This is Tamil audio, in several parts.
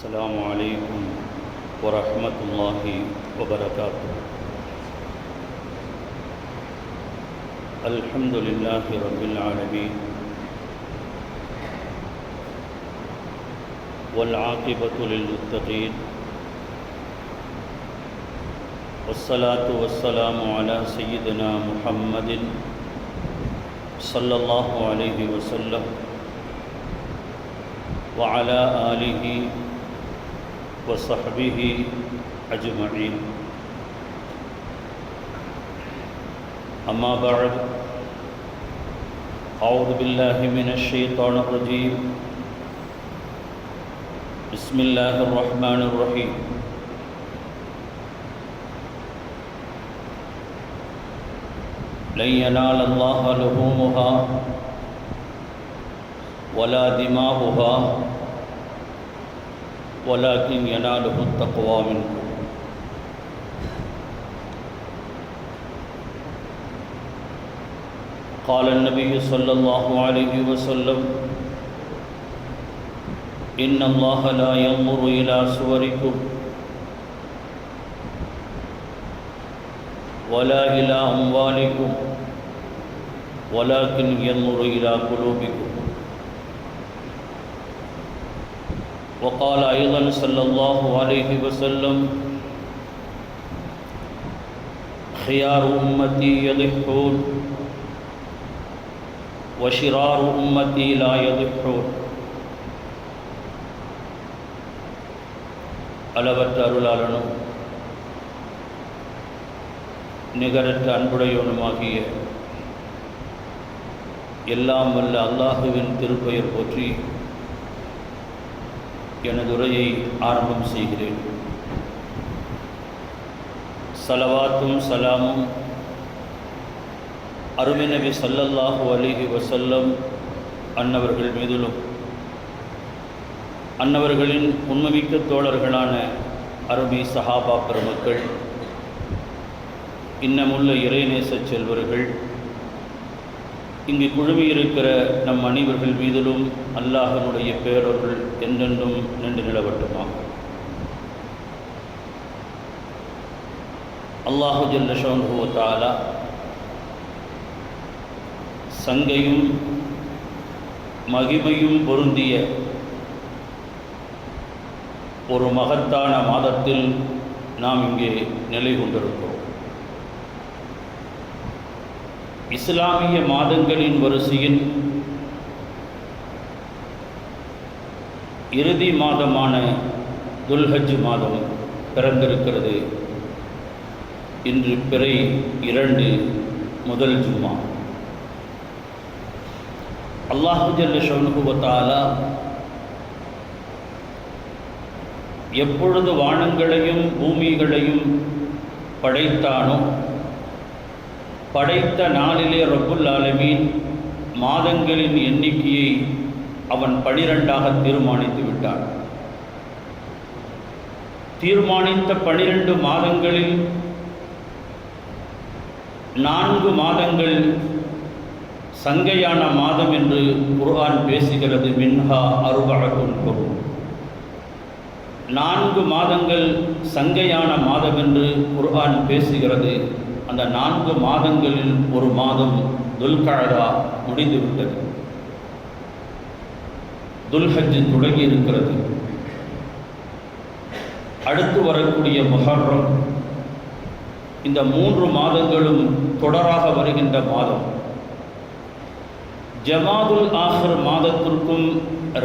السلام عليكم ورحمة الله وبركاته. الحمد لله رب العالمين والعاقبة للمتقين والصلاة والسلام على سيدنا محمد صلى الله عليه وسلم وعلى آله وصحبه أجمعين. أما بعد، أعوذ بالله من الشيطان الرجيم. بسم الله الرحمن الرحيم. لن ينال الله لحومها ولا دماؤها ولكن يناله التقوى منكم. قال النبي صلى الله عليه وسلم: إن الله لا ينظر إلى صوركم ولا إلى أموالكم ولكن ينظر إلى قلوبكم. وقال أيضا صلى الله عليه وسلم: خيار أمتي يضحون وشرار أمتي لا يضحون. அளவற்ற அருளாளனும் நிகரற்ற அன்புடையவனுமாகிய எல்லாம் வல்ல அல்லாஹுவின் திருப்பெயர் போற்றி எனது உரையை ஆரம்பம் செய்கிறேன். ஸலவாத்தும் சலாமும் அருமை நபி ஸல்லல்லாஹு அலைஹி வஸல்லம் அன்னவர்கள் மீதிலும், அன்னவர்களின் உண்மைமிக்க தோழர்களான அருமை சஹாபா பெருமக்கள், இன்னமுள்ள இறைநேச செல்வர்கள், இங்கு குழுமியிருக்கிற நம் அனைவர்கள் மீதிலும் அல்லாஹ்வுடைய பேரருள் என்றென்றும் நின்று நிலவட்டுமா. அல்லாஹு ஜல்ல ஷஅனுஹு வ தஆலா சங்கையும் மகிமையும் பொருந்திய ஒரு மகத்தான மாதத்தில் நாம் இங்கே நிலை கொண்டிருக்கிறோம். இஸ்லாமிய மாதங்களின் வரிசையின் இறுதி மாதமான துல்ஹஜ் மாதம் பிறந்திருக்கிறது. இன்று பிறை 2 முதல் ஜும்மா. அல்லாஹு ஜல்ல ஷஅனுஹு வ தஆலா எப்பொழுது வானங்களையும் பூமிகளையும் படைத்தானோ, படைத்த நாளிலே ரப்புல் ஆலமீன் மாதங்களின் எண்ணிக்கையை அவன் 12ஆக தீர்மானித்து விட்டான். தீர்மானித்த 12 மாதங்களில் 4 மாதங்கள் சங்கையான மாதம் என்று குர்ஆன் பேசுகிறது. மின்ஹா அர்பஅத்துன் ஹுரும். 4 மாதங்கள் சங்கையான மாதம் என்று குர்ஆன் பேசுகிறது. அந்த 4 மாதங்களில் ஒரு மாதம் துல்கஅதா முடிந்துவிட்டது. துல்ஹஜ் தொடங்கி இருக்கிறது. அடுத்து வரக்கூடிய முஹர்ரம். இந்த 3 மாதங்களும் தொடராக வருகின்ற மாதம். ஜமாதுல் ஆஹிர் மாதத்திற்கும்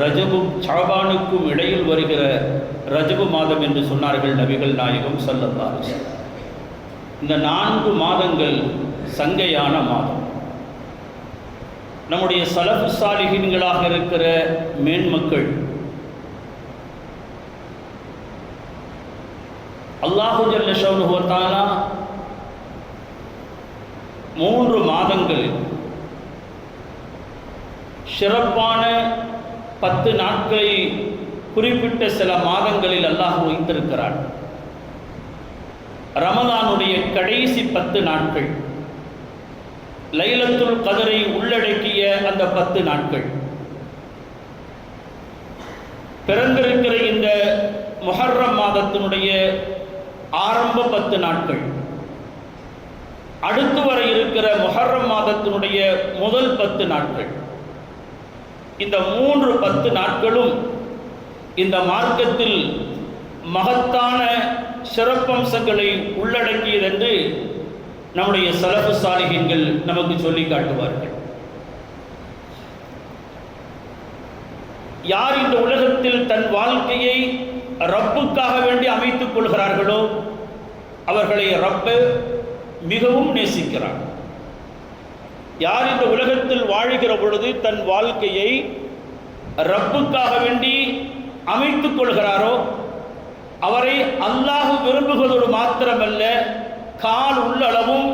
ரஜபு ஷஅபானுக்கும் இடையில் வருகிற ரஜபு மாதம் என்று சொன்னார்கள் நபிகள் நாயகம் ஸல்லல்லாஹு அலைஹி வஸல்லம். இந்த 4 மாதங்கள் சங்கையான மாதம். நம்முடைய ஸலஃபு ஸாலிஹீன்களாக இருக்கிற மேன்மக்கள் அல்லாஹு ஜல்ல ஷஅனுஹு வ தஆலா 3 மாதங்களில் சிறப்பான 10 நாட்களை குறிப்பிட்ட சில மாதங்களில் அல்லாஹ் வைத்திருக்கிறார். ரமதானுடைய கடைசி 10 நாட்கள், லைலத்துல் கதரை உள்ளடக்கிய அந்த 10 நாட்கள், பிறந்திருக்கிற இந்த மாதத்தினுடைய ஆரம்ப 10 நாட்கள், அடுத்து வர இருக்கிற முஹர்ரம் மாதத்தினுடைய முதல் 10 நாட்கள், இந்த 10 நாட்களும் இந்த மார்க்கத்தில் மகத்தான சிறப்பம்சங்களை உள்ளடக்கியது என்று நம்முடைய ஸலஃபு ஸாலிஹீன்கள் நமக்கு சொல்லி காட்டுவார்கள். யார் இந்த உலகத்தில் தன் வாழ்க்கையை ரப்புக்காக வேண்டி அமைத்துக் கொள்கிறார்களோ அவர்களை ரப்பு மிகவும் நேசிக்கிறார். யார் இந்த உலகத்தில் வாழுகிற பொழுது தன் வாழ்க்கையை ரப்புக்காக வேண்டி அமைத்துக் கொள்கிறாரோ அவரை அல்லாஹ் விரும்புவதோடு மாத்திரமல்ல, கால் உள்ளளவும்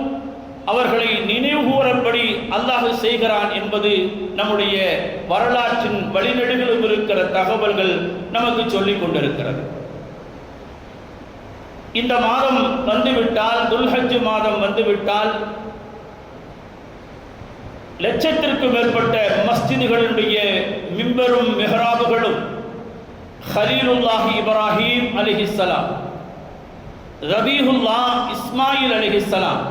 அவர்களை நினைவுகூரப்படி அல்லாஹ் செய்கிறான் என்பது நம்முடைய வரலாற்றின் வழிநெடுகிலும் இருக்கிற தகவல்கள் நமக்கு சொல்லிக் கொண்டிருக்கிறது. இந்த மாதம் வந்துவிட்டால், துல்ஹஜ் மாதம் வந்துவிட்டால், லட்சத்திற்கும் மேற்பட்ட மஸ்ஜிதுகளுடைய மிம்பரும் மிஹ்ராபுகளும் ஹலீலுல்லாஹி இப்ராஹீம் அலைஹிஸ்ஸலாம், ரபீஹுல்லா இஸ்மாயில் அலைஹிஸ்ஸலாம்,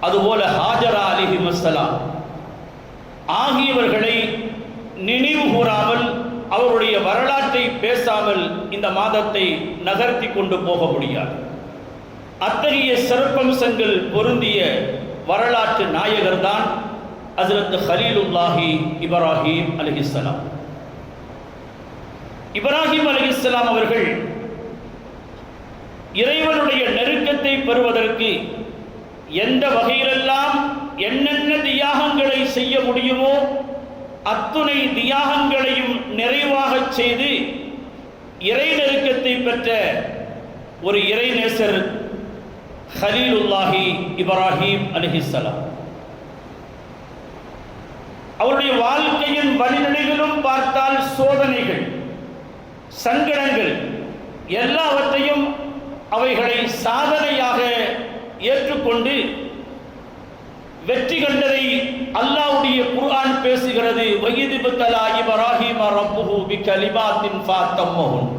அதுபோல ஹாஜரா அலைஹிஸ்ஸலாம் ஆகியவர்களை நினைவு கூறாமல், அவருடைய வரலாற்றை பேசாமல் இந்த மாதத்தை நகர்த்தி கொண்டு போக முடியாது. அத்தகைய சிறப்பம்சங்கள் பொருந்திய வரலாற்று நாயகர் தான் ஹஜ்ரத் ஹலீலுல்லாஹி இப்ராஹீம் அலைஹிஸ்ஸலாம். இப்ராஹீம் அலைஹிஸ்ஸலாம் அவர்கள் இறைவனுடைய நெருக்கத்தை பெறுவதற்கு எந்த வகையிலெல்லாம் என்னென்ன தியாகங்களை செய்ய முடியுமோ அத்துணை தியாகங்களையும் நிறைவாக செய்து இறை நெருக்கத்தை பெற்ற ஒரு இறைநேசர் ஹலீலுல்லாஹி இப்ராஹீம் அலைஹிஸ்ஸலாம். அவருடைய வாழ்க்கையின் வழிநிலைகளும் பார்த்தால் சோதனைகள், சங்கடங்கள் எல்லாவற்றையும் அவைகளை சாதனையாக ஏற்றுக்கொண்டு வெற்றி கண்டதை அல்லாஹ்வுடைய குர்ஆன் பேசுகிறது. வயிது பத்தலா இப்ராஹீம ரப்புஹு பிகலிமாத்தின் ஃபஅத்தம்மஹுன்.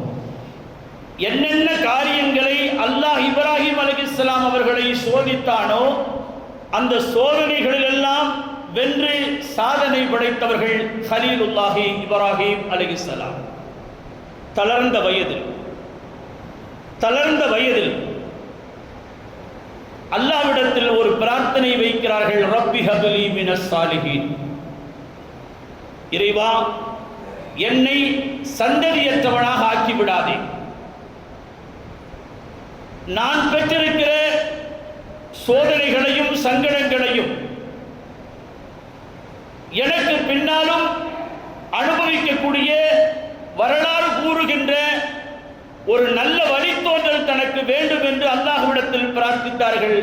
என்னென்ன காரியங்களை அல்லாஹ் இப்ராஹீம் அலைஹிஸ்ஸலாம் அவர்களை சோதித்தானோ அந்த சோதனைகளிலெல்லாம் வென்று சாதனை படைத்தவர்கள் ஹலீலுல்லாஹி இப்ராஹீம் அலைஹிஸ்ஸலாம். தளர்ந்த வயதில் அல்லாஹ்விடத்தில் ஒரு பிரார்த்தனை வைக்கிறார்கள். ரப்பி ஹப்லி மினஸ் சாலிஹீன். இறைவா, என்னை சந்ததியற்றவனாக ஆக்கிவிடாதே. நான் பெற்றிருக்கிற சோதனைகளையும் சங்கடங்களையும் எனக்கு பின்னாலும் அனுபவிக்கக்கூடிய வரலாறு கூறுகின்ற ஒரு நல்ல வழித்தோன்றல் தனக்கு வேண்டும் என்று அல்லாஹ்விடத்தில் பிரார்த்தித்தார்கள்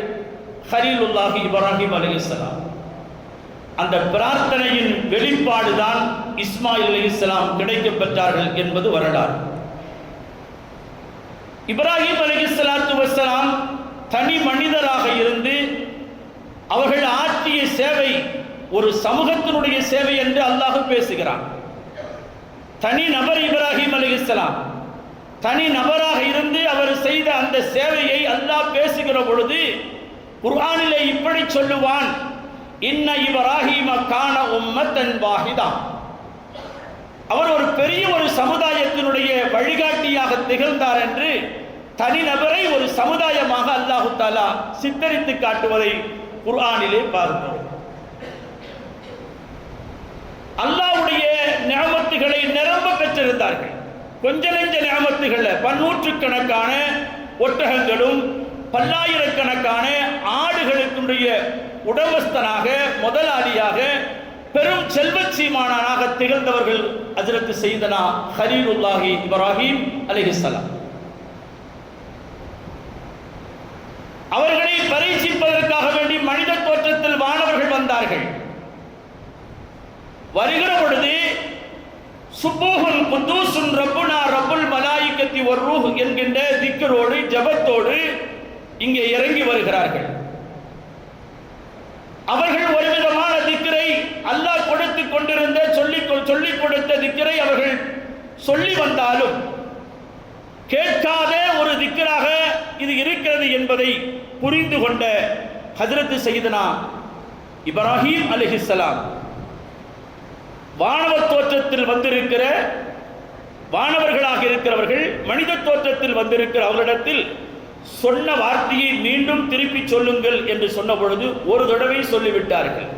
ஹலீலுல்லாஹி இப்ராஹீம் அலைஹிஸ்ஸலாம். அந்த பிரார்த்தனையின் வெளிப்பாடுதான் இஸ்மாயில் அலைஹிஸ்ஸலாம் கிடைக்கப் பெற்றார்கள் என்பது வரலாறு. இப்ராஹீம் அலைஹிஸ்ஸலாத்து வஸ்ஸலாம் தனி மனிதராக இருந்து அவர்கள் ஆற்றிய சேவை ஒரு சமூகத்தினுடைய சேவை என்று அல்லாஹ் பேசுகிறான். தனி நபர் இப்ராஹீம் அலைஹிஸ்ஸலாம் தனி நபராக இருந்து அவர் செய்த அந்த சேவையை அல்லாஹ் பேசுகிற பொழுது குர்ஆனிலே இப்படி சொல்லுவான், இன்ன இப்ராஹீம கான உம்மத்தன் வாஹிதா. அவர் ஒரு பெரிய ஒரு சமுதாயத்தினுடைய வழிகாட்டியாக திகழ்ந்தார் என்று தனிநபரை ஒரு சமுதாயமாக அல்லாஹு தஆலா சித்தரித்து காட்டுவதை குர்ஆனிலே பார்க்கிறோம். அல்லாஹ்வுடைய நிஅமத்துகளை நிரம்ப பெற்றிருந்தார்கள். கொஞ்ச நெஞ்ச நிஅமத்துகள், பன்னூற்றுக்கணக்கான ஒட்டகங்களும் பல்லாயிரக்கணக்கான ஆடுகளுக்குடைய உடமஸ்தனாக, முதலாளியாக, பெரும் செல்வச் சீமானாக திகழ்ந்தவர்கள் ஹஜ்ரத் சையதனா ஹலீலுல்லாஹி இப்ராஹீம் அலைஹிஸ்ஸலாம். அவர்களை பரீட்சிப்பதற்காக வேண்டி மனித தோற்றத்தில் வானவர்கள் வந்தார்கள். வருகிற பொழுது சுப்பூஹுன் குத்தூசுன் ரப்புனா ரப்புல் மலாயிகத்தி வர்ரூஹ் என்கின்ற திக்ரோடு ஜபத்தோடு இங்கே இறங்கி வருகிறார்கள். அவர்கள் ஒரு விதமான திக்ரை அல்லாஹ் கொடுத்து கொண்டிருந்த சொல்லிக் கொடுத்த திக்ரை அவர்கள் சொல்லி வந்தாலும் கேட்காத ஒரு திக்ராக இது இருக்கிறது என்பதை புரிந்து கொண்ட ஹஜ்ரத் சையதுனா இப்ராஹிம் அலைஹிஸ்ஸலாம் வானவ தோற்றத்தில் வந்திருக்கிற வானவர்களாக இருக்கிறவர்கள் மனித தோற்றத்தில் வந்திருக்கிற அவரிடத்தில் சொன்ன வார்த்தையை மீண்டும் திருப்பி சொல்லுங்கள் என்று சொன்ன பொழுது ஒரு தடவை சொல்லிவிட்டார்கள்.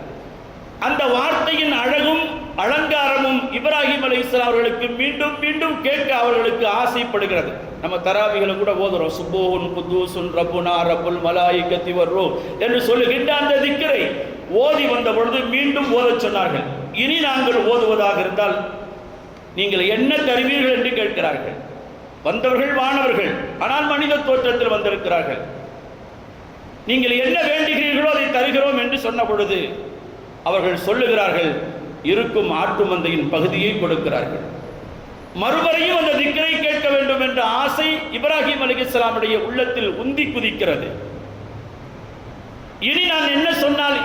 அந்த வார்த்தையின் அழகும் அலங்காரமும் இப்ராஹிம் அலைஹிஸ்ஸலாம் அவர்களுக்கு மீண்டும் மீண்டும் கேட்க அவர்களுக்கு ஆசைப்படுகிறது. நம்ம தராவிகளை கூட ஓதுறோம், சுபூன் குத்தூசுன் ரப்புனா ரப்புல் மலாயிகத்தி வர்ரூஹ் என்று சொல்லுகின்ற அந்த திக்ரை ஓதி வந்த பொழுது மீண்டும் ஓதச் சொன்னார்கள். இனி நாங்கள் ஓதுவதாக இருந்தால் நீங்கள் என்ன தருவீர்கள் என்று கேட்கிறார்கள். வந்தவர்கள் வானவர்கள், ஆனால் மனித தோற்றத்தில் வந்திருக்கிறார்கள். நீங்கள் என்ன வேண்டுகிறீர்களோ அதை தருகிறோம் என்று சொன்ன பொழுது அவர்கள் சொல்லுகிறார்கள், இருக்கும் ஆட்டு மந்தையின் பகுதியை கொடுக்கிறார்கள். மறுபடியும் அந்த திக்ரை கேட்க வேண்டும் என்ற ஆசை இப்ராஹிம் அலைஹிஸ்ஸலாமுடைய உள்ளத்தில் உந்தி குதிக்கிறது. இனி நான் என்ன சொன்னால்,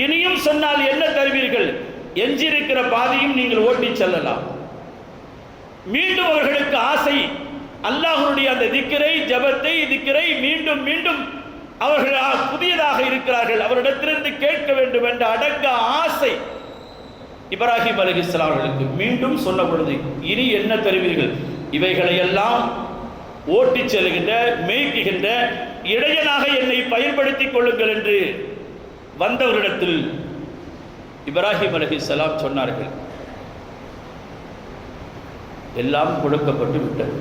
இனியும் சொன்னால் என்ன தருவீர்கள்? எஞ்சிருக்கிற பாதையும் நீங்கள் ஓட்டி செல்லலாம். மீண்டும் அவர்களுக்கு ஆசை, அல்லாஹ்வுடைய அந்த திக்ரை மீண்டும் மீண்டும் அவர்கள் புதியதாக இருக்கிறார்கள், அவரிடத்திலிருந்து கேட்க வேண்டும் என்ற அடங்க ஆசை இப்ராஹிம் அலைஹிஸ்ஸலாம் அவர்களுக்கு. மீண்டும் சொன்ன பொழுது இனி என்ன தருவீர்கள்? இவைகளையெல்லாம் ஓட்டி செல்கின்ற மேய்க்குகின்ற இடையனாக என்னை பயன்படுத்திக் கொள்ளுங்கள் என்று வந்தவரிடத்தில் இப்ராஹிம் அலைஹிஸ்ஸலாம் சொன்னார்கள். எல்லாம் கொடுக்கப்பட்டு விட்டது.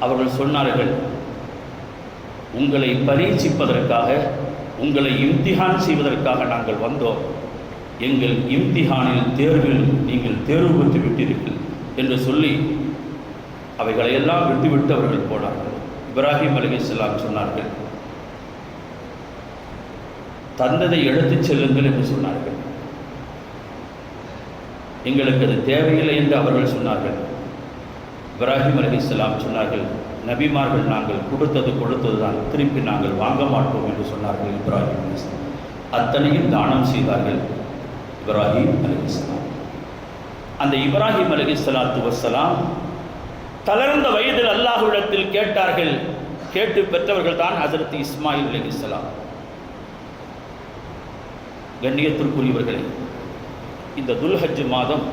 அவர்கள் சொன்னார்கள், உங்களை பரீட்சிப்பதற்காக, உங்களை இம்திஹான் செய்வதற்காக நாங்கள் வந்தோம். எங்கள் இம்திஹானில் தேர்வில் நீங்கள் தேர்வு பெற்று விட்டீர்கள் என்று சொல்லி அவைகளையெல்லாம் விட்டுவிட்டு அவர்கள் போனார்கள். இப்ராஹிம் அலைஹிஸ்ஸலாம் சொன்னார்கள், தந்ததை எடுத்துச் செல்லுங்கள் என்று சொன்னார்கள். எங்களுக்கு அது தேவையில்லை என்று அவர்கள் சொன்னார்கள். இப்ராஹிம் அலைஹிஸ்ஸலாம் சொன்னார்கள், நபிமார்கள் நாங்கள் கொடுத்தது தான், திருப்பி நாங்கள் வாங்க மாட்டோம் என்று சொன்னார்கள் இப்ராஹிம் அலைஹிஸ்ஸலாம். அத்தனையும் தானம் செய்தார்கள் இப்ராஹிம் அலைஹிஸ்ஸலாம். அந்த இப்ராஹிம் அலைஹிஸ்ஸலாத்து வஸ்ஸலாம் தளர்ந்த வயதில் அல்லாஹ்விடத்தில் கேட்டார்கள். கேட்டு பெற்றவர்கள் தான் ஹஜ்ரத் இஸ்மாயில் அலைஹிஸ்ஸலாம். கண்ணியத்திற்குரியவர்களே, இந்த துல்ஹஜ் மாதம்,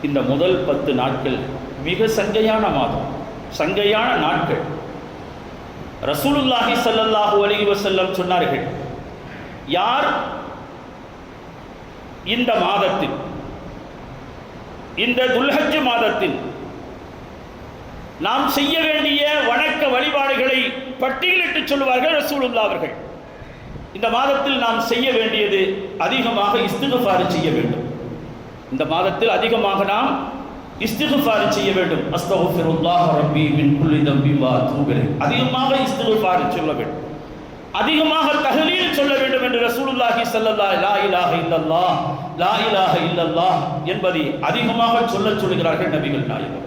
இந்த முதல் 10 நாட்கள் மிக சங்கையான மாதம், சங்கையான நாட்கள். ரசூலுல்லாஹி ஸல்லல்லாஹு அலைஹி வஸல்லம் சொன்னார்கள், யார் இந்த மாதத்தில், இந்த துல்ஹஜ் மாதத்தில் நாம் செய்ய வேண்டிய வணக்க வழிபாடுகளை பட்டியலிட்டு சொல்வார்கள் ரசூலுல்லாஹ் அவர்கள். இந்த மாதத்தில் நாம் செய்ய வேண்டியது அதிகமாக இஸ்திக்ஃபார் செய்ய வேண்டும். இந்த மாதத்தில் அதிகமாக நாம் இஸ்திக்ஃபார் செய்ய வேண்டும். அஸ்தக்ஃபிருல்லாஹ் ரப்பி மின் குல்லி தம்பி வ அத்தூபு இலைஹ். அதிகமாக இஸ்திக்ஃபார் சொல்ல வேண்டும், அதிகமாக தஹ்லீல் சொல்ல வேண்டும் என்று ரசூலுல்லாஹி ஸல்லல்லாஹு லா இலாஹ இல்லல்லாஹ் லா இலாஹ இல்லல்லாஹ் என்பதை அதிகமாக சொல்லுகிறார்கள் நபிகள் நாயகம்.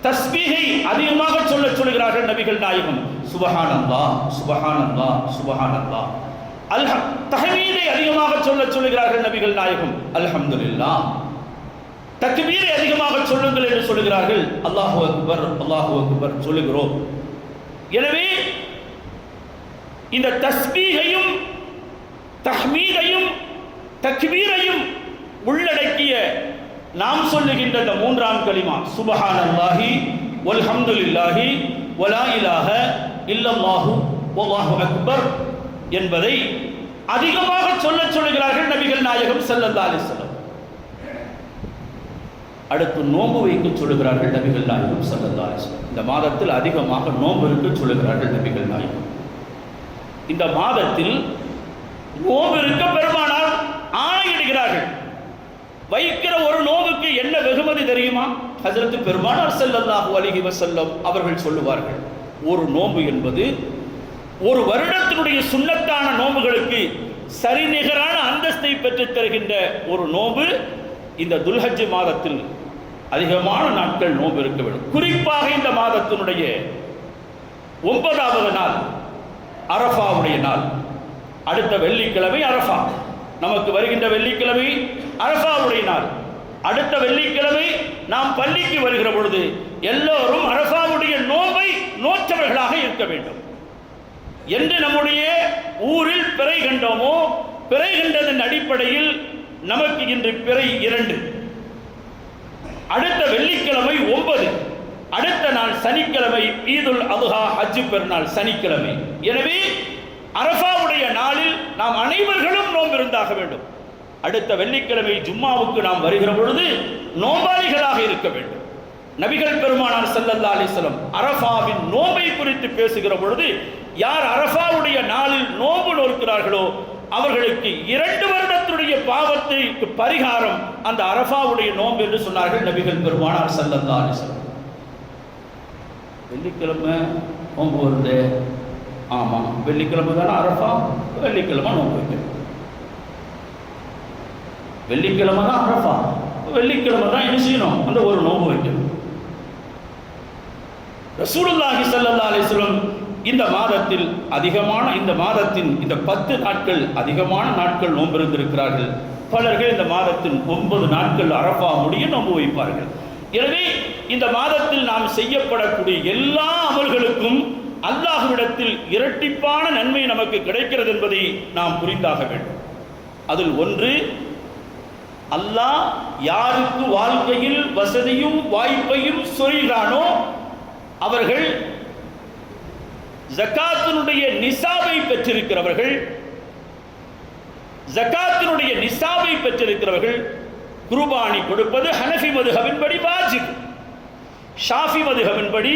தஸ்பீஹை அதிகமாக சொல்லுகிறார்கள் நபிகள் நாயகம். சுப்ஹானல்லாஹ் சுப்ஹானல்லாஹ் சுப்ஹானல்லாஹ். தஹ்மீதை அதிகமாக சொல்லுகிறார்கள் நபிகள் நாயகம். அல்ஹம்துலில்லாஹ். தக்பீரை அதிகமாக சொல்லுங்கள் என்று சொல்லுகிறார்கள். அல்லாஹு அக்பர் அல்லாஹு அக்பர் சொல்லுகிறோம். எனவே இந்த தஸ்பீஹையும் தஹ்மீதையும் தக்பீரையும் உள்ளடக்கிய நாம் சொல்லுகின்ற இந்த 3ஆம் கலிமா சுப்ஹானல்லாஹி வல்ஹம்துலில்லாஹி வலா இலாஹ இல்லல்லாஹு வல்லாஹு அக்பர் என்பதை அதிகமாக சொல்லுகிறார்கள் நபிகள் நாயகம் ஸல்லல்லாஹு அலைஹி வஸல்லம். அடுத்து நோன்பு வைக்க சொல்லுகிறார்கள் நபிகள் நாயகம் ஸல்லல்லாஹு அலைஹி வஸல்லம். இந்த மாதத்தில் அதிகமாக நோன்பு இருக்க சொல்லுகிறார்கள் நபிகள் நாயகம். இந்த மாதத்தில் நோன்பு இருக்க பெருமானார் ஆணையிடுகிறார்கள். வைக்கிற ஒரு நோவுக்கு என்ன வெகுமதி தெரியுமா? ஹஜ்ரத் பெருமானார் ஸல்லல்லாஹு அலைஹி வஸல்லம் அவர்கள் சொல்லுவார்கள், ஒரு நோன்பு என்பது ஒரு வருடத்தினுடைய சுன்னத்தான நோன்புகளுக்கு சரிநிகரான அந்தஸ்தை பெற்றுத் தருகின்ற ஒரு நோன்பு இந்த துல்ஹஜ் மாதத்தில் அதிகமான நாட்கள் நோன்பு இருக்க வேண்டும். குறிப்பாக இந்த மாதத்தினுடைய 9வது நாள் அரஃபாவுடைய நாள். அடுத்த வெள்ளிக்கிழமை அரஃபா, நமக்கு வருகின்ற வெள்ளிக்கிழமை அரஃபாவுடைய நாள். அடுத்த வெள்ளிக்கிழமை நாம் பள்ளிக்கு வருகிற பொழுது எல்லோரும் அரஃபாவுடைய நோன்பை நோற்றவர்களாக இருக்க வேண்டும் என்று நம்முடைய ஊரில் பிறை கண்டோமோ, பிறை கண்டதன் அடிப்படையில் நமக்கு இன்று பிறை 2, அடுத்த வெள்ளிக்கிழமை 9, அடுத்த நாள் சனிக்கிழமை ஈதுல் அதுஹா ஹஜ் பெருநாள் சனிக்கிழமை. எனவே அரஃபாவுடைய நாளில் நாம் அனைவர்களும் நோம்பிருந்தாக வேண்டும். அடுத்த வெள்ளிக்கிழமை ஜும்மாவுக்கு நாம் வருகிற பொழுது நோம்பாளிகளாக இருக்க வேண்டும். நபிகள் பெருமானார் ஸல்லல்லாஹு அலைஹி வஸல்லம் அரஃபாவின் நோம்பை குறித்து பேசுகிற பொழுது யார் அரஃபாவுடைய நாளில் நோன்பு நோக்கிறார்களோ அவர்களுக்கு 2 வருடத்துடைய பாவத்திற்கு பரிகாரம் அந்த அரஃபாவுடைய நோன்பு என்று சொன்னார்கள் நபிகள் பெருமானார் ஸல்லல்லாஹு அலைஹி வஸல்லம். வெள்ளிக்கிழமை நோன்பு வருது, ஆமாம் வெள்ளிக்கிழமை தானே அரஃபா, வெள்ளிக்கிழமை நோன்பு வைக்கணும். வெள்ளிக்கிழமை தான் அரஃபா, வெள்ளிக்கிழமை தான் என்ன செய்யணும், அந்த ஒரு நோன்பு வைக்கணும். ரசூலுல்லாஹி ஸல்லல்லாஹு அலைஹி வஸல்லம் இந்த மாதத்தில் இந்த மாதத்தின் இந்த 10 நாட்கள் அதிகமான நாட்கள் நோம்பிருந்திருக்கிறார்கள். பலர்கள் இந்த மாதத்தின் 9 நாட்கள் அரஃபா முடிய நோன்பு வைப்பார்கள். எனவே இந்த மாதத்தில் நாம் செய்யப்படக்கூடிய எல்லா அமல்களுக்கும் அல்லாஹ்விடத்தில் இரட்டிப்பான நன்மை நமக்கு கிடைக்கிறது என்பதை நாம் புரிந்தாக வேண்டும். அதில் ஒன்று, அல்லாஹ் யாருக்கு வாழ்க்கையில் வசதியும் வாய்ப்பையும் சொல்கிறானோ அவர்கள் ஜகாத்தினுடைய நிசாபை பெற்றிருக்கிறவர்கள் குர்பானி கொடுப்பது ஹனஃபி மதுஹபின்படி வாஜிப், ஷாஃபி மதுஹபின்படி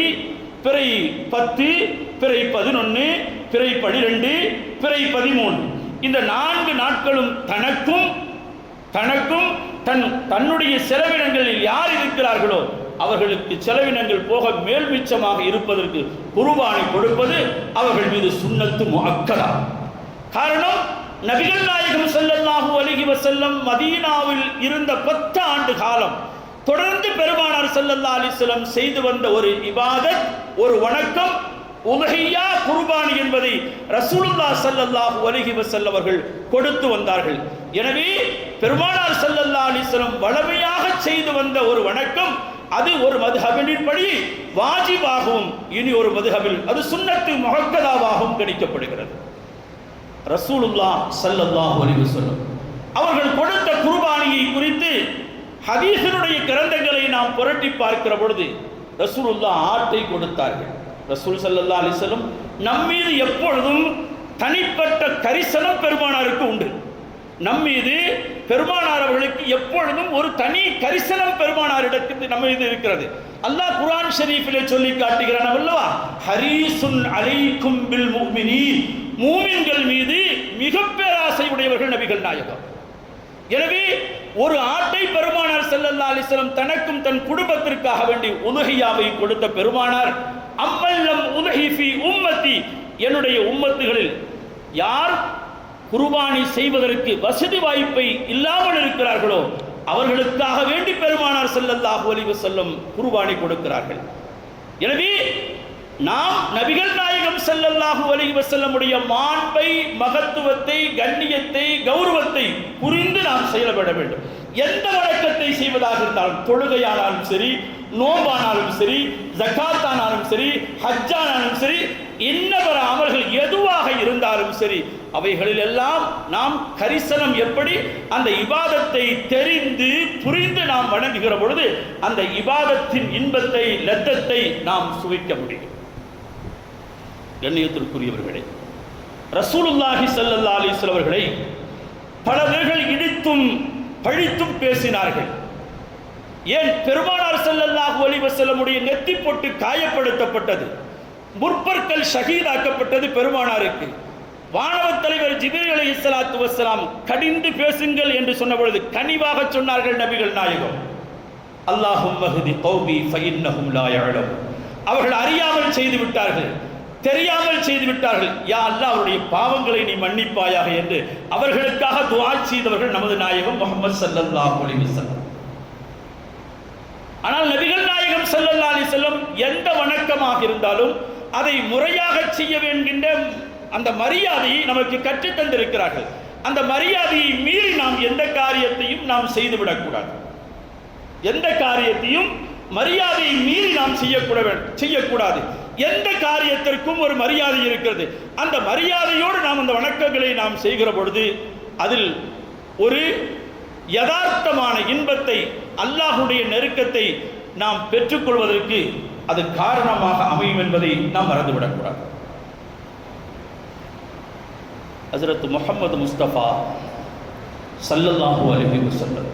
பிறை 10, பிறை 11, பிறை 12, பிறை 13 இந்த 4 நாட்களும் தனக்கும் தன்னுடைய செலவினங்களில் யார் இருக்கிறார்களோ அவர்களுக்கு செலவினங்கள் போக மேல் மிச்சமாக இருப்பதற்கு குர்பானி கொடுப்பது அவர்கள் மீது சுன்னத்து முஅக்கதா. காரணம், நபிகள் நாயகம் ஸல்லல்லாஹு அலைஹி வஸல்லம் மதீனாவில் இருந்த 10 ஆண்டு காலம் தொடர்ந்து பெருமானார் ஸல்லல்லாஹு அலைஹி வஸல்லம் செய்து வந்த ஒரு இபாதத், ஒரு வணக்கம் உலஹியா குர்பானி என்பதை ரசூலுல்லாஹ் ஸல்லல்லாஹு அலைஹி வஸல்லம் அவர்கள் கொடுத்து வந்தார்கள். எனவே பெருமானார் ஸல்லல்லாஹு அலைஹி வஸல்லம் வளமையாக செய்து வந்த ஒரு வணக்கம் அது ஒரு மதுஹபின்படி வாஜிபாகவும் இனி ஒரு மதுஹபில் அது சுன்னத்து முஅக்கதாவாகவும் கணிக்கப்படுகிறது. ரசூலுல்லாஹ் ஸல்லல்லாஹு அலைஹி வஸல்லம் அவர்கள் கொடுத்த குர்பானியை குறித்து ஹதீஸினுடைய கிரந்தங்களை நாம் புரட்டி பார்க்கிற பொழுது ரசூலுல்லாஹ் ஆட்டை கொடுத்தார்கள். ரசூல் ஸல்லல்லாஹு அலைஹி வஸல்லம் நம்மீது எப்பொழுதும் தனிப்பட்ட கரிசனம் பெருமானாருக்கு உண்டு. நம்மீது பெருமானார் அவர்களுக்கு எப்பொழுதும் ஒரு தனி கரிசனம் பெருமானாரிடத்தில் நம்ம மீது இருக்கிறது. அல்லாஹ் குர்ஆன் ஷரீஃபிலே சொல்லி காட்டுகிறான் அல்லவா, ஹரீசுன் அலைக்கும் பில் முஃமினீன், மூமின்கள் மீது மிக பேராசை உடையவர்கள் நபிகள் நாயகம். எனவே ஒரு ஆட்டை பெருமானார் ஸல்லல்லாஹு அலைஹி வஸல்லம் தனக்கும் தன் குடும்பத்திற்காக வேண்டி உதுஹியாவை கொடுத்த பெருமானார், அம்மல்லம் உதுஹி ஃபி உம்மத்தி, என்னுடைய உம்மத்துகளில் யார் குர்பானி செய்வதற்கு வசதி வாய்ப்பை இல்லாமல் இருக்கிறார்களோ அவர்களுக்காக வேண்டி பெருமானார் ஸல்லல்லாஹு அலைஹி வஸல்லம் குர்பானி கொடுக்கிறார்கள். எனவே நாம் நபிகள் நாயகம் ஸல்லல்லாஹு அலைஹி வஸல்லமுடைய மாண்பை, மகத்துவத்தை, கண்ணியத்தை, கௌரவத்தை புரிந்து நாம் செயல்பட வேண்டும். எந்த வணக்கத்தை செய்வதாக இருந்தாலும், தொழுகையானாலும் சரி, நோம்பானாலும் சரி, ஜகாத்தானாலும் சரி, ஹஜ்ஜானாலும் சரி, இன்னவர அமல்கள் எதுவாக இருந்தாலும் சரி, அவைகளில் எல்லாம் நாம் கரிசனம் எப்படி அந்த இபாதத்தை தெரிந்து புரிந்து நாம் வணங்குகிற பொழுது அந்த இபாதத்தின் இன்பத்தை, லத்தத்தை நாம் சுவைக்க முடியும். கண்ணியத்திற்குரியவர்களே, ரசூலுல்லாஹி ஸல்லல்லாஹு அலைஹி வஸல்லம் அவர்களை பல பேர்கள் இடித்தும் பழித்தும் பேசினார்கள். ஏன் பெருமானார் ஸல்லல்லாஹு அலைஹி வஸல்லமுடைய நெத்தி பொட்டு காயப்படுத்தப்பட்டது, முற்பற்கள் ஷஹீதாக்கப்பட்டது பெருமானாருக்கு. வானவத் தலைவர் ஜிப்ரீல் அலைஹிஸ்ஸலாத்து வஸ்ஸலாம் கடிந்து பேசுங்கள் என்று சொன்ன பொழுது கனிவாக சொன்னார்கள் நபிகள் நாயகம், அல்லாஹும்ம ஹ்தி கௌமி ஃபஇன்னஹும் லா யஅலமூன், அவர்கள் அறியாமல் செய்து விட்டார்கள், தெரியாமல் செய்து விட்டார்கள், யா அல்லாஹ் அவருடைய பாவங்களை நீ மன்னிப்பாயாக என்று அவர்களுக்காக துஆ செய்தவர்கள் நமது நாயகம் முஹம்மது ஸல்லல்லாஹு அலைஹி வஸல்லம். ஆனால் நபிகள் நாயகம் ஸல்லல்லாஹு அலைஹி வஸல்லம் எந்த வணக்கமாக இருந்தாலும் அதை முறையாக செய்ய வேண்டுகின்ற அந்த மரியாதையை நமக்கு கற்றுத் தந்திருக்கிறார்கள். அந்த மரியாதையை மீறி நாம் எந்த காரியத்தையும் நாம் செய்துவிடக்கூடாது. எந்த காரியத்தையும் மரியாதையை மீறி நாம் செய்யக்கூடாது. எந்த காரியத்திற்கும் ஒரு மரியாதை இருக்கிறது. அந்த மரியாதையோடு நாம் அந்த வணக்கங்களை நாம் செய்கிற பொழுது அதில் ஒரு யதார்த்தமான இன்பத்தை, அல்லாஹ்வுடைய நெருக்கத்தை நாம் பெற்றுக்கொள்வதற்கு அது காரணமாக அமையும் என்பதை நாம் மறந்துவிடக்கூடாது. ஹஜ்ரத் முஹம்மது முஸ்தபா ஸல்லல்லாஹு அலைஹி வஸல்லம்,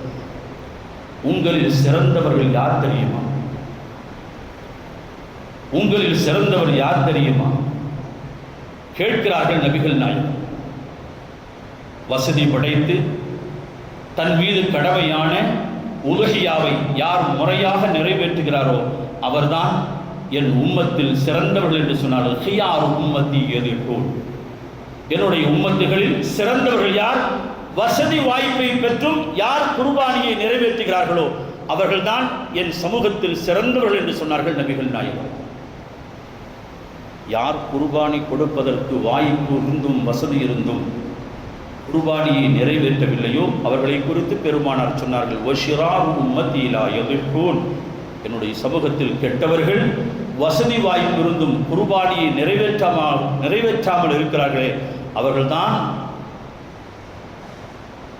உங்களில் சிறந்தவர்கள் யார் தெரியுமா? உங்களில் சிறந்தவர் யார் தெரியுமா? கேட்கிறார்கள் நபிகள் நாயகம். வசதி படைத்து தன் மீது கடமையான உலகியாவை யார் முறையாக நிறைவேற்றுகிறாரோ அவர்தான் என் உம்மத்தில் சிறந்தவர்கள் என்று சொன்னார்கள். ஹியார் உம்மத்தி எதிர்கோள், என்னுடைய உம்மத்துகளில் சிறந்தவர்கள் யார்? வசதி வாய்ப்பை பெற்றும் யார் குர்பானியை நிறைவேற்றுகிறார்களோ அவர்கள்தான் என் சமூகத்தில் சிறந்தவர்கள் என்று சொன்னார்கள் நபிகள் நாயகம். யார் குர்பானி கொடுப்பதற்கு வாய்ப்பு இருந்தும் வசதி இருந்தும் குர்பானியை நிறைவேற்றவில்லையோ அவர்களை குறித்து பெருமானார் சொன்னார்கள், வஷிராரு உம்மத்தி லா யதிஹூன், என்னுடைய சமூகத்தில் கெட்டவர்கள் வசதி வாய்ப்பு இருந்தும் குர்பானியை நிறைவேற்றாமல் இருக்கிறார்களே அவர்கள்தான்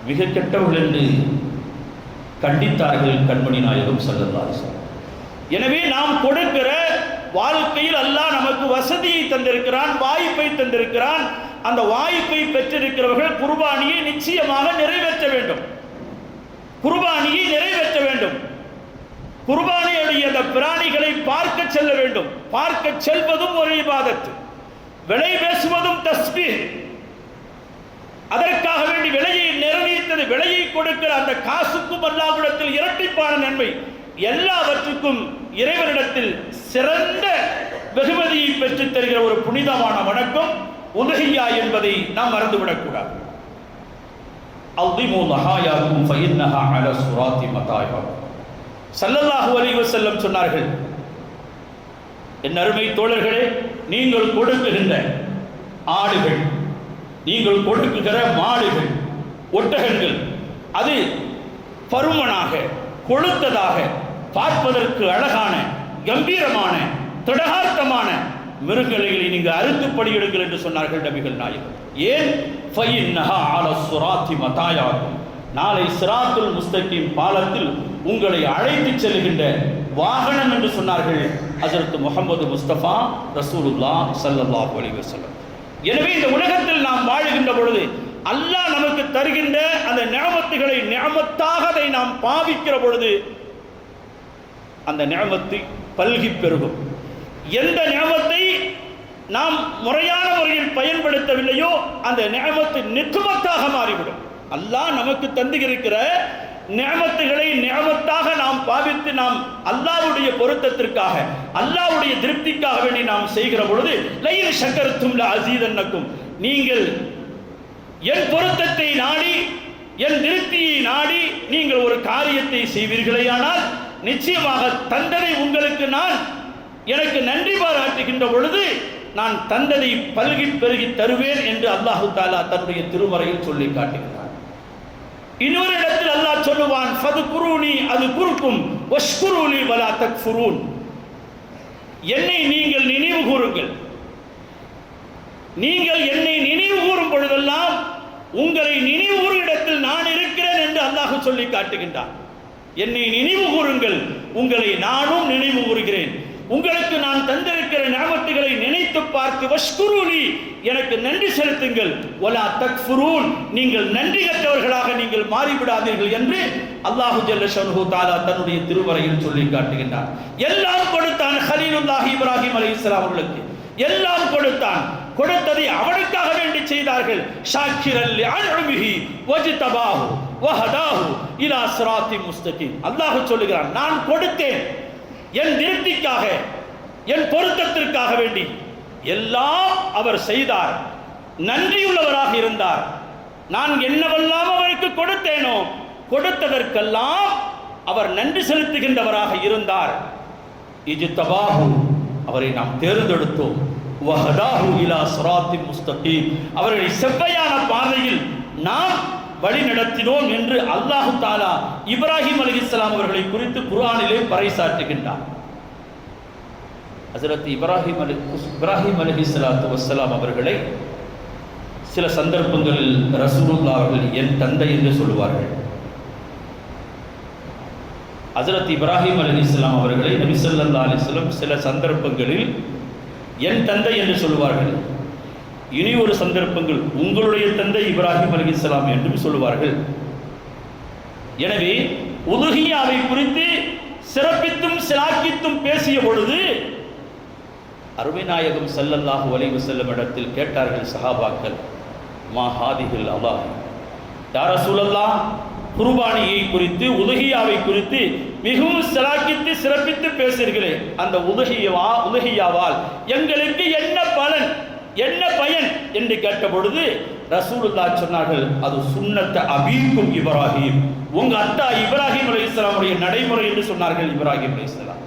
மிக கெட்டவர்கள் என்று கண்டித்தார்கள் கண்மணி நாயகம் ஸல்லல்லாஹு அலைஹி வஸல்லம். எனவே நாம் கொடுக்கிற வாழ்க்கையில் அல்லாஹ் நமக்கு வசதியை தந்திருக்கிறான், வாய்ப்பை தந்திருக்கிறான். அந்த வாய்ப்பை பெற்றிருக்கிறவர்கள் குர்பானியை நிச்சயமாக நிறைவேற்ற வேண்டும். குர்பானியை நிறைவேற்ற வேண்டும். குர்பானியுடைய அந்த பிராணிகளை பார்க்க செல்ல வேண்டும். பார்க்க செல்வதும் ஒரு இபாதத், விலை பேசுவதும் தஸ்பீஹ். அதற்காக வேண்டி விலையை நிர்ணயித்தது, விலையை கொடுக்கிற அந்த காசுக்கும் அல்லாஹ்விடத்தில் இரட்டிப்பான நன்மை. எல்லாவற்றுக்கும் இறைவனிடத்தில் சிறந்த வெகுமதியை பெற்றுத் தருகிற ஒரு புனிதமான வணக்கம் உதுஹியா என்பதை நாம் மறந்துவிடக்கூடாது. அல்திமு லஹாயாக்கும் ஃபஇன்னஹா அலா ஸிராத்தி மதாயா. ஸல்லல்லாஹு அலைஹி வஸல்லம் சொன்னார்கள், என் அருமை தோழர்களே, நீங்கள் கொடுக்குகின்ற ஆடுகள், நீங்கள் கொடுக்குகிற மாடுகள், ஒட்டகங்கள், அது பருமனாக கொழுத்ததாக பார்ப்பதற்கு அழகான கம்பீரமான திடகார்த்தமான மிருகங்களை நீங்கள் அறுத்து பலியிடுங்கள் என்று சொன்னார்கள் நபிகள் நாயகம். ஏன்? ஃபஇன்னஹா அலா ஸிராத்தி மதாயாக்கும், நாளை சிராத்துல் முஸ்தகீம் பாலத்தில் உங்களை அழைத்து செல்கின்ற வாகனம் என்று சொன்னார்கள் ஹஜ்ரத் முஹம்மது முஸ்தபா ரசூலுல்லாஹ் ஸல்லல்லாஹு அலைஹி வஸல்லம். எனவே இந்த உலகத்தில் நாம் வாழுகின்ற பொழுது அல்லாஹ் நமக்கு தருகின்ற அந்த நிஅமத்துகளை நிஅமத்தாக அதை நாம் பாவிக்கிற பொழுது அந்த நிஅமத்து பல்கி பெருகும். எந்த நிஅமத்தை நாம் முறையான முறையில் பயன்படுத்தவில்லையோ அந்த நிஅமத்து நிக்குமத்தாக மாறிவிடும். அல்லாஹ் நமக்கு தந்திருக்கிற நிஅமத்துகளை நிஅமத்தாக நாம் பாவித்து நாம் அல்லாஹ்வுடைய பொருத்தத்திற்காக, அல்லாஹ்வுடைய திருப்திக்காக வேண்டி நாம் செய்கிற பொழுது லயின் ஷக்கர்தும் லஅஸீதன்னக்கும், நீங்கள் என் பொருத்தத்தை நாடி என் திருப்தியை நாடி நீங்கள் ஒரு காரியத்தை செய்வீர்களேயானால் நிச்சயமாக தந்ததை உங்களுக்கு நான் எனக்கு நன்றி பாராட்டுகின்ற பொழுது நான் தந்ததை பல்கி பெருகி தருவேன் என்று அல்லாஹு தஆலா தன்னுடைய திருமறையில் சொல்லி காட்டுகிறார். இன்னொரு இடத்தில் அல்லாஹ் சொல்லுவான், ஃபதுகுரூனி அதுகுருக்கும் வஷ்குரூலி வலா தக்ஃபுரூன், என்னை நீங்கள் நினைவு கூறுங்கள். நீங்கள் என்னை நினைவு கூறும் பொழுதெல்லாம் உங்களை நினைவு கூறும் இடத்தில் நான் இருக்கிறேன் என்று அல்லாஹ் சொல்லி காட்டுகின்றான். என்னை நினைவு கூறுங்கள், உங்களை நானும் நினைவு கூறுகிறேன். உங்களுக்கு நான் தந்திருக்கிற நிஅமத்துகளை நினைத்து பார்த்து வஷ்குரூலி, எனக்கு நன்றி செலுத்துங்கள், வலா தக்ஃபுரூன், நீங்கள் நன்றி கற்றவர்களாக நீங்கள் மாறிவிடாதீர்கள் என்று அல்லாஹு ஜல்ல ஷஅனுஹு தஆலா தன்னுடைய திருமறையில் சொல்லி காட்டுகின்றார். எல்லாம் கொடுத்தான் கலீலுல்லாஹ் இப்ராஹிம் அலைஹிஸ்ஸலாம் அவர்களுக்கு, எல்லாம் கொடுத்தான். கொடுத்ததை அவனுக்காக வேண்டி செய்தார்கள். ஷாக்கிரல் லிஅன்உமிஹி வஜ்தபாஹு வஹதாஹு இலா ஸிராத்தின் முஸ்தகீம். அல்லாஹ் சொல்லுகிறான், நான் கொடுத்தேன் என் திருப்திக்காக, என் பொருத்தத்திற்காக வேண்டி எல்லாம் அவர் செய்தார். நன்றியுள்ளவராக இருந்தார். நான் என்னவெல்லாம் அவருக்கு கொடுத்தேனோ கொடுத்ததற்கெல்லாம் அவர் நன்றி செலுத்துகின்றவராக இருந்தார். இஜ்தபாஹு, அவரை நாம் தேர்ந்தெடுத்தோம். வஹதாஹு இலா ஸிராத்தின் முஸ்தகீம், அவர்களை செவ்வையான பாதையில் நாம் வழி நடத்தினோம் என்று அல்லாஹு தாலா இப்ராஹிம் அலைஹிஸ்ஸலாம் அவர்களை குறித்து குர்ஆனிலே பறைசாற்றுகின்றார். ஹஜ்ரத் இப்ராஹிம் அலைஹிஸ்ஸலாத்து வஸ்ஸலாம் அவர்களை சில சந்தர்ப்பங்களில் ரசூலுல்லாஹ் அவர்கள் என் தந்தை என்று சொல்லுவார்கள். ஹஜ்ரத் இப்ராஹிம் அலைஹிஸ்ஸலாம் அவர்களை நபி ஸல்லல்லாஹு அலைஹி வஸல்லம் சில சந்தர்ப்பங்களில் என் தந்தை என்று சொல்லுவார்கள். இனி ஒரு சந்தர்ப்பங்கள் உங்களுடைய தந்தை இப்ராஹிம் அலைஹிஸ்ஸலாம் என்றும் சொல்லுவார்கள். எனவே உலுஹியாவை குறித்து சிறப்பித்தும் சிலாக்கித்தும் பேசிய பொழுது அருமை நாயகம் ஸல்லல்லாஹு அலைஹி வஸல்லம் இடத்தில் கேட்டார்கள் சஹாபாக்கள், மா ஹாதிஹில் அல்லாஹ், யா ரசூலல்லாஹ், குர்பானியை குறித்து உலுஹியாவை குறித்து மிகவும் சிலாக்கித்து சிறப்பித்து பேசுகிறீர்களே, அந்த உலுஹியாவால் எங்களுக்கு என்ன பலன், என்ன பயன் என்று கேட்ட பொழுது ரசூலுல்லாஹ் சொன்னார்கள், அது சுன்னத்த அபீக்கும் இப்ராஹிம், உங்க அத்தா இப்ராஹிம் அலைஹிஸ்ஸலாமுடைய நடைமுறை என்று சொன்னார்கள். இப்ராஹிம் அலைஹிஸ்ஸலாம்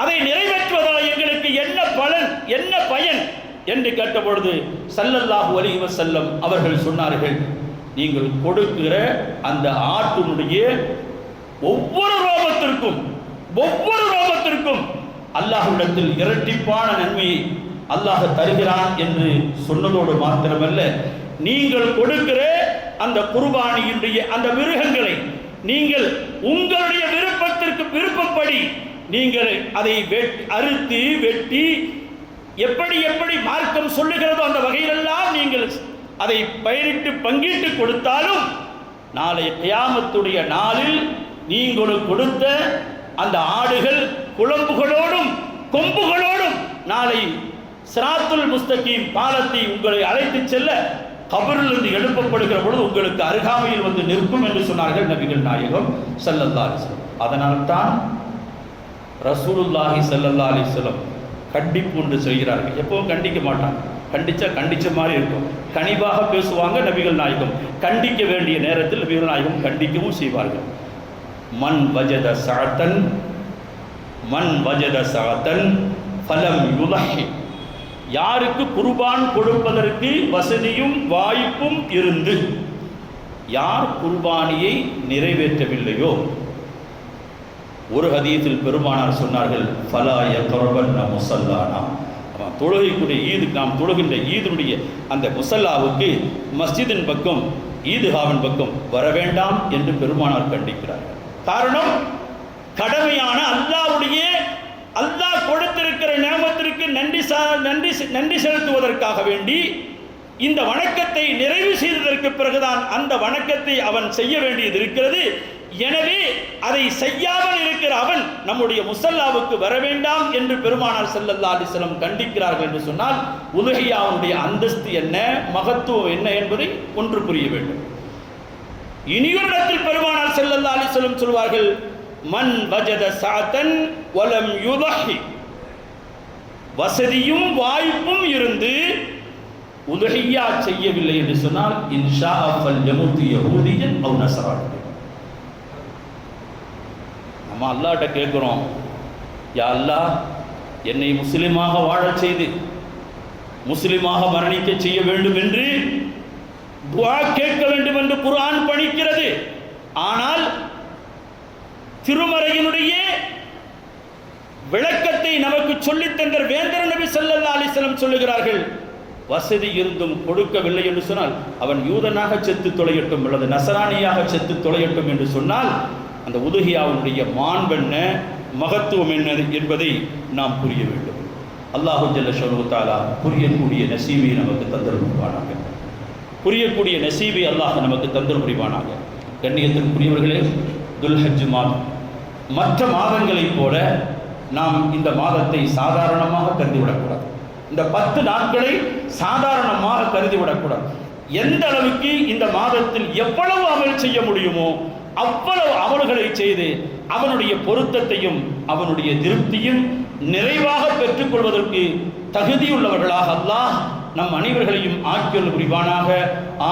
அதை நிறைவேற்றுவதால் எங்களுக்கு என்ன பலன், என்ன பயன் என்று கேட்ட பொழுது ஸல்லல்லாஹு அலைஹி வஸல்லம் அவர்கள் சொன்னார்கள், நீங்கள் கொடுக்கிற அந்த ஆட்டினுடைய ஒவ்வொரு ரோமத்திற்கும் அல்லாஹ்விடத்தில் இரட்டிப்பான நன்மையை அல்லாஹ் தருகிறான் என்று சொன்னதோடு மாத்திரமல்ல, நீங்கள் கொடுக்கிற அந்த குர்பானியினுடைய அந்த மிருகங்களை நீங்கள் உங்களுடைய விருப்பப்படி நீங்கள் அதை அறுத்து வெட்டி எப்படி எப்படி மார்க்கம் சொல்லுகிறதோ அந்த வகையிலெல்லாம் நீங்கள் அதை பயிரிட்டு பங்கிட்டு கொடுத்தாலும் நாளை கியாமத்துடைய நாளில் நீங்கள் கொடுத்த அந்த ஆடுகள் குளம்புகளோடும் கொம்புகளோடும் நாளை சிராத்துல் முஸ்தகீம் பாலத்தை உங்களை அழைத்து செல்ல கபரிலிருந்து எழுப்பப்படுகிற பொழுது உங்களுக்கு அருகாமையில் வந்து நிற்கும் என்று சொன்னார்கள் நபிகள் நாயகம் ஸல்லல்லாஹு அலைஹி வஸல்லம். அதனால்தான் ரசூலுல்லாஹி ஸல்லல்லாஹு அலைஹி வஸல்லம் கண்டிப்பு ஒன்று செய்கிறார்கள். எப்பவும் கண்டிக்க மாட்டாங்க, கண்டிச்ச மாதிரி இருக்கும். கனிவாக பேசுவாங்க நபிகள் நாயகம். கண்டிக்க வேண்டிய நேரத்தில் நபிகள் நாயகம் கண்டிக்கவும் செய்வார்கள். மன் வஜத சஅதன் ஃபலம் யுலஹி, யாருக்கு குர்பான் கொடுப்பதற்கு வசதியும் வாய்ப்பும் இருந்து யார் குர்பானியை நிறைவேற்றவில்லையோ, ஒரு ஹதீஸில் பெருமானார் சொன்னார்கள், ஃபலா யக்ரபன்ன முஸல்லானா, தொழுகைக்குரிய ஈது, நாம் தொழுகின்ற ஈதுடைய அந்த முசல்லாவுக்கு மஸ்ஜிதின் பக்கம் ஈதுகாவின் பக்கம் வர வேண்டாம் என்று பெருமானார் கண்டிக்கிறார்கள். காரணம், கடமையான அல்லாஹ் கொடுத்திருக்கிற நியமத்திற்கு நன்றி செலுத்துவதற்காக வேண்டி இந்த வணக்கத்தை நிறைவு செய்ததற்கு பிறகுதான் அந்த வணக்கத்தை அவன் செய்ய வேண்டியது இருக்கிறது. எனவே அதை செய்யாமல் இருக்கிற அவன் நம்முடைய முசல்லாவுக்கு வர வேண்டாம் என்று பெருமானார் ஸல்லல்லாஹு அலைஹி வஸல்லம் கண்டிக்கிறார்கள் என்று சொன்னால் உலுஹியாவுடைய அந்தஸ்து என்ன, மகத்துவம் என்ன என்பதை ஒன்று புரிய வேண்டும். இனியொரு இடத்தில் பெருமானார் ஸல்லல்லாஹு அலைஹி வஸல்லம் சொல்வார்கள், மன் வஜத சஅதன் வலம் யுலஹி, வசதியும் வாய்ப்பும் இருந்து உலுஹியா செய்யவில்லை என்று சொன்னால் இன்ஷா அல் யமுத் யஹூதியன் அவ் நஸரானி. நம்ம அல்லாஹ்ட்ட கேட்குறோம், யா அல்லாஹ், என்னை முஸ்லிமாக வாழச் செய்து முஸ்லிமாக மரணிக்க செய்ய வேண்டும் என்று துஆ கேட்க வேண்டும் என்று குர்ஆன் பணிக்கிறது. ஆனால் திருமறையினுடைய விளக்கத்தை நமக்கு சொல்லித் தந்த வேந்தர் நபி ஸல்லல்லாஹு அலைஹி வஸல்லம் சொல்லுகிறார்கள், வசதி இருந்தும் கொடுக்கவில்லை என்று சொன்னால் அவன் யூதனாக செத்து தொலையட்டும் அல்லது நசரானியாக செத்து தொலையட்டும் என்று சொன்னால் அந்த உதுஹியாவுடைய மாண்பென்ன, மகத்துவம் என்ன என்பதை நாம் புரிய வேண்டும். அல்லாஹு ஜல்ல ஷஅனுஹு தஆலா புரியக்கூடிய நசீபை நமக்கு தந்தருள் புரிவானாக. புரியக்கூடிய நசீபை அல்லாஹ் நமக்கு தந்தருள் புரிவானாக. கண்ணியத்திற்குரியவர்களே, துல்ஹஜ் மாதம் மற்ற மாதங்களைப் போல நாம் இந்த மாதத்தை சாதாரணமாக கருதிவிடக்கூடாது. இந்த 10 நாட்களை சாதாரணமாக கருதிவிடக்கூடாது. எந்த அளவுக்கு இந்த மாதத்தில் எவ்வளவு அமல் செய்ய முடியுமோ அவ்வளவு அமல்களை செய்து அவனுடைய பொருத்தத்தையும் அவனுடைய திருப்தியும் நிறைவாக பெற்றுக்கொள்வதற்கு தகுதியுள்ளவர்களாக அல்லாஹ் நம் அனைவர்களையும் ஆக்கியல் புரிவானாக.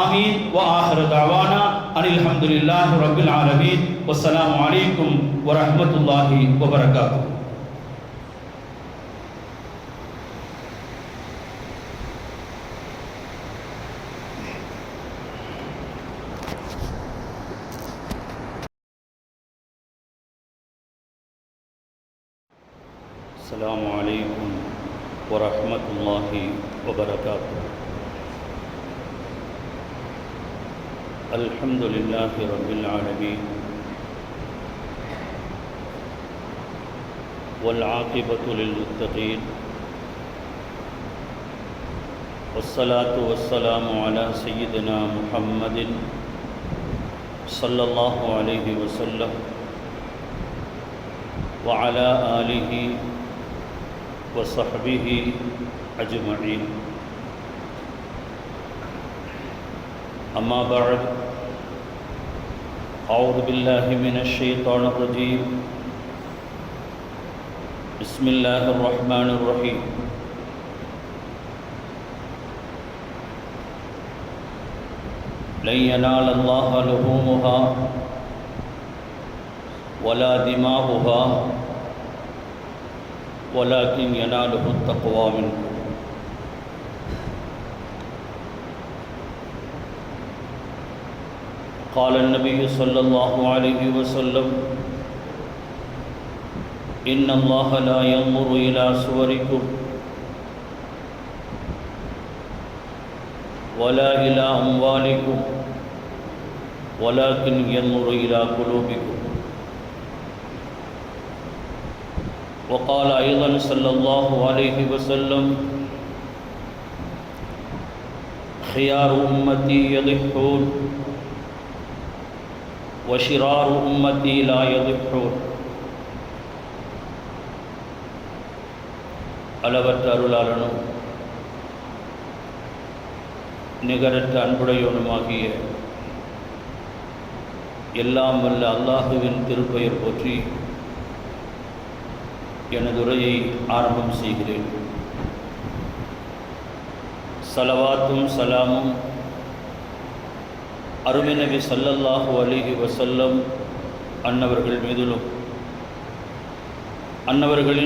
ஆமீன். வ ஆஹிரு தஅவானா அனில் ஹம்துலில்லாஹி ரப்பில் ஆலமீன். வஸ்ஸலாமு அலைக்கும் வ ரஹ்மத்துல்லாஹி வ பரகாத்துஹு. السلام عليكم ورحمة الله وبركاته. الحمد لله رب العالمين والعاقبة للمتقين والصلاة والسلام على سيدنا محمد صلى الله عليه وسلم وعلى آله وصحبه أجمعين. أما بعد، أعوذ بالله من الشيطان الرجيم. بسم الله الرحمن الرحيم. لن ينال الله لحومها ولا دماؤها ولكن يناله التقوى منكم. قال النبي صلى الله عليه وسلم: إن الله لا ينظر إلى صوركم ولا إلى أموالكم ولكن ينظر إلى قلوبكم. وقال أيضا صلى الله عليه وسلم: خيار أمتي يضحون وشرار أمتي لا يضحون. அளவற்ற அருளாளனும் நிகரற்ற அன்புடையவனுமாகிய எல்லாம் வல்ல அல்லாஹுவின் திருப்பெயர் போற்றி எனது உரையை ஆரம்பம் செய்கிறேன். ஸலவாத்தும் சலாமும் அருமை நபி ஸல்லல்லாஹு அலைஹி வஸல்லம் அன்னவர்கள் மீதிலும் அன்னவர்களின்